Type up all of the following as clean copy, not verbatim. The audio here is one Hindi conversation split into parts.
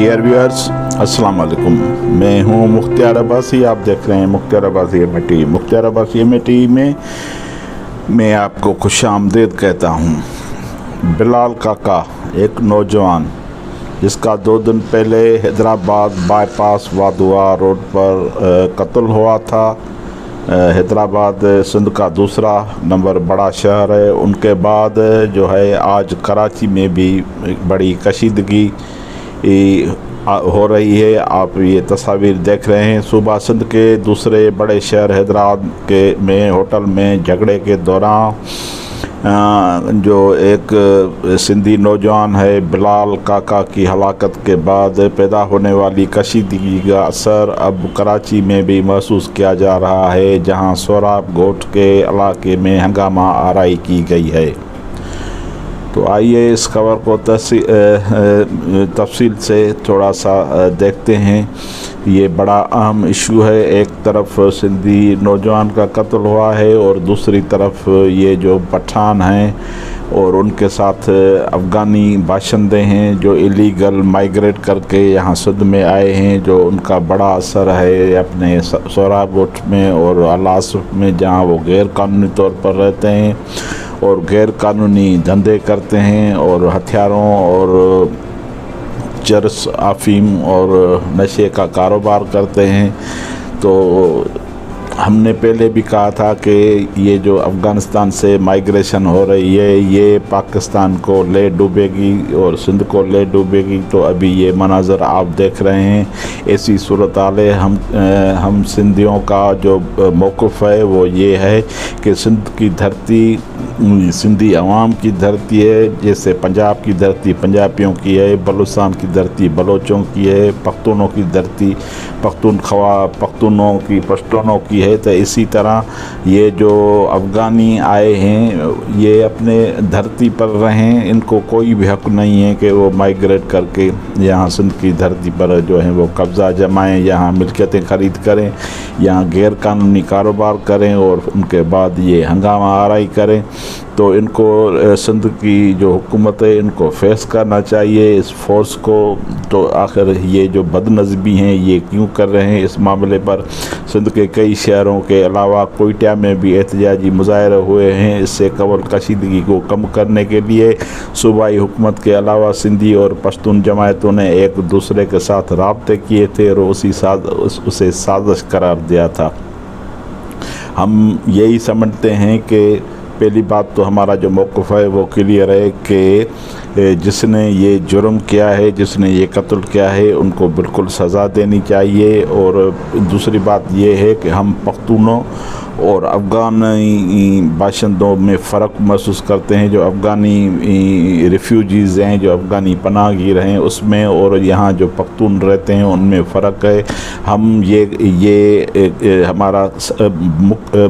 डियर व्यूअर्स, अस्सलाम वालेकुम। मैं हूं मुख्तियार अब्बासी। आप देख रहे हैं मुख्तियार अब्बासी एमटी। मुख्तियार अब्बासी एमटी में मैं आपको खुशामदीद कहता हूं। बिलाल काका एक नौजवान जिसका 2 दिन पहले हैदराबाद बाईपास वादुआ रोड पर कत्ल हुआ था। हैदराबाद सिंध का दूसरा नंबर बड़ा शहर है। उनके बाद जो है आज कराची में भी बड़ी कशीदगी हो रही है। आप ये तस्वीर देख रहे हैं। सूबा सिंध के दूसरे बड़े शहर हैदराबाद के में होटल में झगड़े के दौरान जो एक सिंधी नौजवान है बिलाल काका की हलाकत के बाद पैदा होने वाली कशीदगी का असर अब कराची में भी महसूस किया जा रहा है, जहां सोराब गोट के इलाके में हंगामा आराई की गई है। तो आइए इस खबर को तफसील से थोड़ा सा देखते हैं। ये बड़ा अहम इशू है। एक तरफ सिंधी नौजवान का कत्ल हुआ है और दूसरी तरफ ये जो पठान हैं और उनके साथ अफ़गानी बाशिंदे हैं जो इलीगल माइग्रेट करके यहाँ सिंध में आए हैं, जो उनका बड़ा असर है अपने सोराब गोट में और अलासफ में, जहाँ वो गैर कानूनी तौर पर रहते हैं और गैर कानूनी धंधे करते हैं और हथियारों और चरस अफीम और नशे का कारोबार करते हैं। तो हमने पहले भी कहा था कि ये जो अफ़गानिस्तान से माइग्रेशन हो रही है ये पाकिस्तान को ले डूबेगी और सिंध को ले डूबेगी। तो अभी ये मनाज़र आप देख रहे हैं। ऐसी सूरत हाल है। हम सिंधियों का जो मौक़िफ़ है वो ये है कि सिंध की धरती सिंधी अवाम की धरती है, जैसे पंजाब की धरती पंजाबियों की है, बलूचिस्तान की धरती बलोचों की है, पख्तूनों की धरती पख्तूनों की पश्तूनों की है। तो इसी तरह ये जो अफ़गानी आए हैं ये अपने धरती पर रहें, इनको कोई भी हक़ नहीं है कि वो माइग्रेट करके यहाँ सिंध की धरती पर जो है वो कब्ज़ा जमाएं, यहाँ मिल्कियतें ख़रीद करें, यहाँ गैर कानूनी कारोबार करें और उनके बाद ये हंगामा आराई करें। तो इनको सिंध की जो हुकूमत है इनको फेस करना चाहिए इस फोर्स को। तो आखिर ये जो बदनज़मी हैं ये क्यों कर रहे हैं इस मामले पर। सिंध के कई शहरों के अलावा कोयटा में भी एहतजाजी मुजाहरे हुए हैं। इससे कबल कशीदगी को कम करने के लिए सूबाई हुकूमत के अलावा सिंधी और पश्तून जमायतों ने एक दूसरे के साथ राब्ते किए थे और उसे साजिश करार दिया था। हम यही समझते हैं कि पहली बात तो हमारा जो मौक़िफ़ है वो क्लियर है कि जिसने ये जुर्म किया है, जिसने ये कत्ल किया है, उनको बिल्कुल सज़ा देनी चाहिए। और दूसरी बात ये है कि हम पख्तूनों और अफ़गानी बाशिंदों में फ़र्क महसूस करते हैं। जो अफ़गानी रिफ्यूजीज़ हैं, जो अफ़गानी पनाहगीर हैं उसमें और यहाँ जो पख्तून रहते हैं उनमें फ़र्क है। हम ये हमारा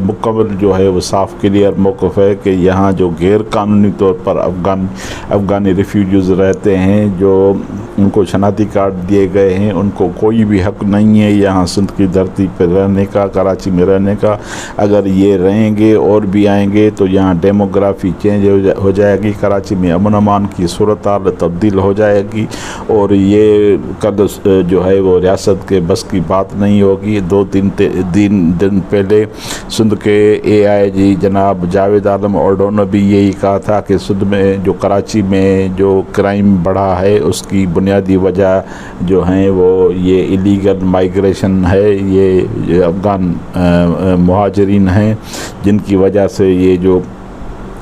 मुकम्मल जो है वो साफ़ क्लियर मौक़िफ़ है कि यहाँ जो गैर कानूनी तौर पर अफ़गानी रिफ्यूजीज़ रहते हैं, जो उनको शनाख्ती कार्ड दिए गए हैं, उनको कोई भी हक़ नहीं है यहाँ सिंध की धरती पर रहने का, कराची में रहने का। अगर ये रहेंगे और भी आएंगे तो यहाँ डेमोग्राफी चेंज हो जाएगी, कराची में अमन अमान की सूरत हाल तब्दील हो जाएगी और ये कल जो है वो रियासत के बस की बात नहीं होगी। 2-3 दिन पहले सिंध के AIG जनाब जावेद आलम ओडो ने भी यही कहा था कि सिंध में जो कराची में जो क्राइम बढ़ा है उसकी बुनियादी वजह जो हैं वो ये इलीगल माइग्रेशन है। ये अफ़गान मुहाजिरीन हैं जिनकी वजह से ये जो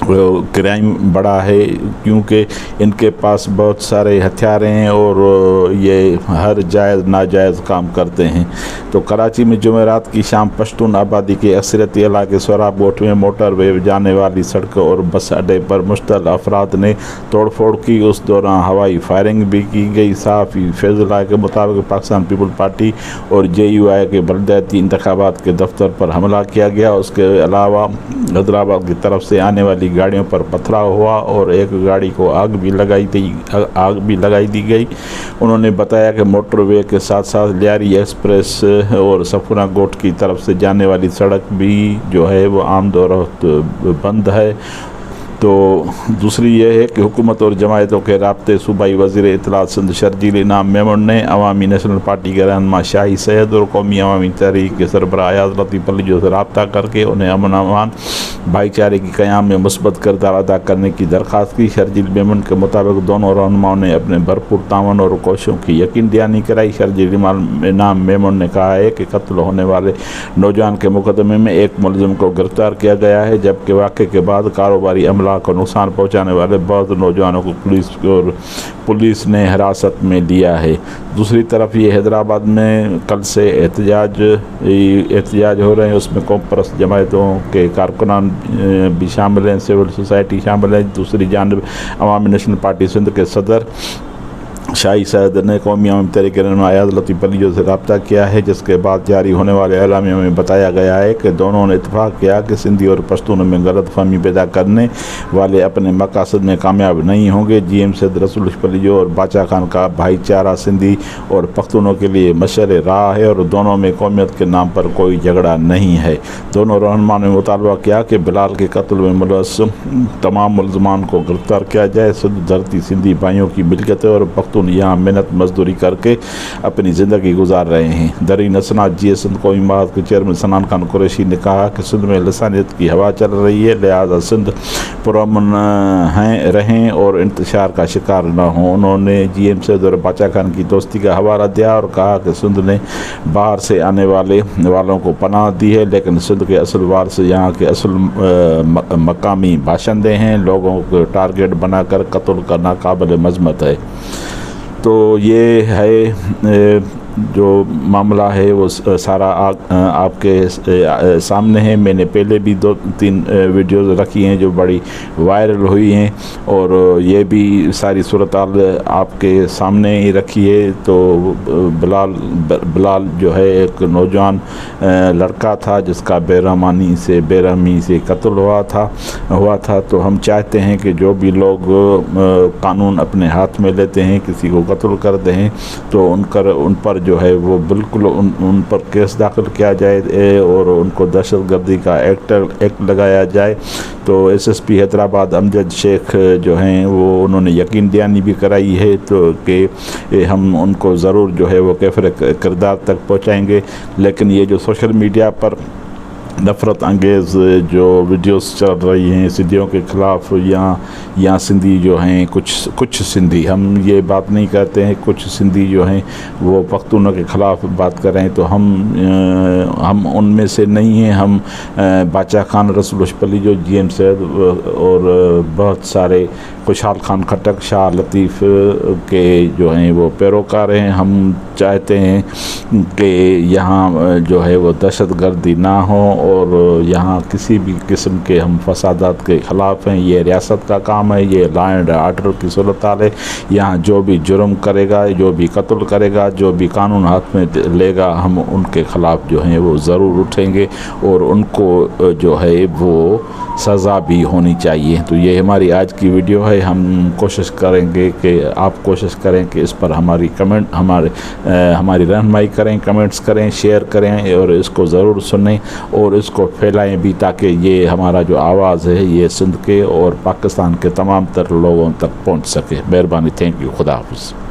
क्राइम बढ़ा है, क्योंकि इनके पास बहुत सारे हथियार हैं और ये हर जायज़ नाजायज़ काम करते हैं। तो कराची में जुमेरात की शाम पश्तून आबादी के अक्सरियती इलाके सोराब गोट में मोटर वे जाने वाली सड़क और बस अड्डे पर मुश्तल अफराद ने तोड़ फोड़ की। उस दौरान हवाई फायरिंग भी की गई। सहाफ़ी फैज़ुल्लाह के मुताबिक पाकिस्तान पीपल पार्टी और JUI के बलदियाती इंतखाबात के दफ्तर पर हमला किया गया। उसके अलावा हैदराबाद की तरफ से आने वाली गाड़ियों पर पथराव हुआ और एक गाड़ी को आग भी लगाई दी गई। उन्होंने बताया कि मोटरवे के साथ साथ लियारी एक्सप्रेस और सफुरा गोट की तरफ से जाने वाली सड़क भी जो है वो आमदोरफ्त बंद है। तो दूसरी ये है कि हुकूमत और जमायतों के राब्ते सूबाई वज़ीर इत्तलात सिंध शर्जील इनाम मेमन ने अवामी नेशनल पार्टी के रहनुमा शाही सैयद और कौमी अवामी तहरीक के सरबराह अयाज़ लतीफ़ अलीजो से रब्ता करके उन्हें अमन अमान भाईचारे की क़याम में मुस्बत किरदार अदा करने की दरख्वास्त की। शर्जील मेमन के मुताबिक दोनों रहनुमाओं ने अपने भरपूर तावन और कोशिशों की यकीन दहानी कराई। शर्जील इनाम मेमन ने कहा है कि कत्ल होने वाले नौजवान के मुकदमे में एक मुलजिम को गिरफ्तार किया गया है, जबकि वाक़े के बाद कारोबारी अमला को नुकसान पहुँचाने वाले बहुत नौजवानों को पुलिस ने हिरासत में लिया है। दूसरी तरफ ये हैदराबाद में कल से एहतजाज हो रहे हैं, उसमें कौम परस्त जमायतों के कारकुनान भी शामिल हैं, सिविल सोसाइटी शामिल है। दूसरी जानिब अवामी नेशनल पार्टी सिंध के सदर शाही सैयद ने कौमी अवामी तहरीक के रहनुमा अयाज़ लतीफ़ अलीजो से रब्ता किया है, जिसके बाद जारी होने वाले एलामिया में बताया गया है कि दोनों ने इत्तफाक़ किया कि सिंधी और पश्तून में गलत फहमी पैदा करने वाले अपने मकासद में कामयाब नहीं होंगे। GM सैयद रसूल अलीजो और बाचा खान का भाईचारा सिंधी और पख्तूनों के लिए मशर राह है और दोनों में कौमियत के नाम पर कोई झगड़ा नहीं है। दोनों रहनुमा ने मुतालबा किया कि बिलाल के कत्ल में मुलव्वस तमाम मुलज़मान को गिरफ्तार किया जाए। सिंध धरती सिंधी भाइयों की मिल्कियत है और पख्तून यहाँ मेहनत मजदूरी करके अपनी ज़िंदगी गुजार रहे हैं। दरी नसनात GS सिंध कौमी महासभा के चेयरमैन सनान खान कुरैशी ने कहा कि सिंध में लसानियत की हवा चल रही है, लिहाजा सिंध पुरअमन रहें और इंतशार का शिकार न हों। उन्होंने GM सैयद और बाचा खान की दोस्ती का हवाला दिया और कहा कि सिंध ने बाहर से आने वालों को पनाह दी है, लेकिन सिंध के असल वारिस यहाँ के असल मकामी बाशिंदे हैं। लोगों को टारगेट बनाकर कत्ल करना काबिल मज़म्मत है। तो ये है जो मामला है वो सारा आपके सामने है। मैंने पहले भी 2-3 वीडियोज़ रखी हैं जो बड़ी वायरल हुई हैं और ये भी सारी सूरत आपके सामने ही रखी है। तो बिलाल जो है एक नौजवान लड़का था जिसका बेरहमी से कत्ल हुआ था। तो हम चाहते हैं कि जो भी लोग कानून अपने हाथ में लेते हैं, किसी को कत्ल कर दें, तो उन पर जो है वो बिल्कुल उन पर केस दाखिल किया जाए और उनको दहशतगर्दी का एक्ट लगाया जाए। तो SSP हैदराबाद अमजद शेख जो हैं वो उन्होंने यकीन दहानी भी कराई है तो कि हम उनको ज़रूर जो है वो कैफ़र किरदार तक पहुँचाएँगे। लेकिन ये जो सोशल मीडिया पर नफ़रत अंगेज़ जो वीडियोस चल रही हैं सिंधियों के ख़िलाफ़ या सिंधी जो हैं कुछ सिंधी, हम ये बात नहीं कहते हैं, कुछ सिंधी जो हैं वो पख्तूनों के ख़िलाफ़ बात कर रहे हैं, तो हम उनमें से नहीं हैं। हम बाचा खान, रसूल अलीजो, GM सैयद और बहुत सारे खुशहाल खान खटक, शाह लतीफ़ के जो हैं वो पैरोकार हैं। हम चाहते हैं कि यहाँ जो है वो दहशतगर्दी ना हो और यहाँ किसी भी किस्म के हम फसादात के ख़िलाफ़ हैं। ये रियासत का काम है, ये लॉ एंड आर्डर की सूरत हाल है। यहाँ जो भी जुर्म करेगा, जो भी कत्ल करेगा, जो भी कानून हाथ में लेगा, हम उनके ख़िलाफ़ जो हैं वो ज़रूर उठेंगे और उनको जो है वो सज़ा भी होनी चाहिए। तो ये हमारी आज की वीडियो है। हम कोशिश करेंगे कि आप कोशिश करें कि इस पर हमारी रहनुमाई करें, कमेंट्स करें, शेयर करें और इसको ज़रूर सुनें और इसको फैलाएं भी, ताकि ये हमारा जो आवाज़ है ये सिंध के और पाकिस्तान के तमाम तर लोगों तक पहुंच सके। मेहरबानी, थैंक यू, खुदा हाफ़िज़।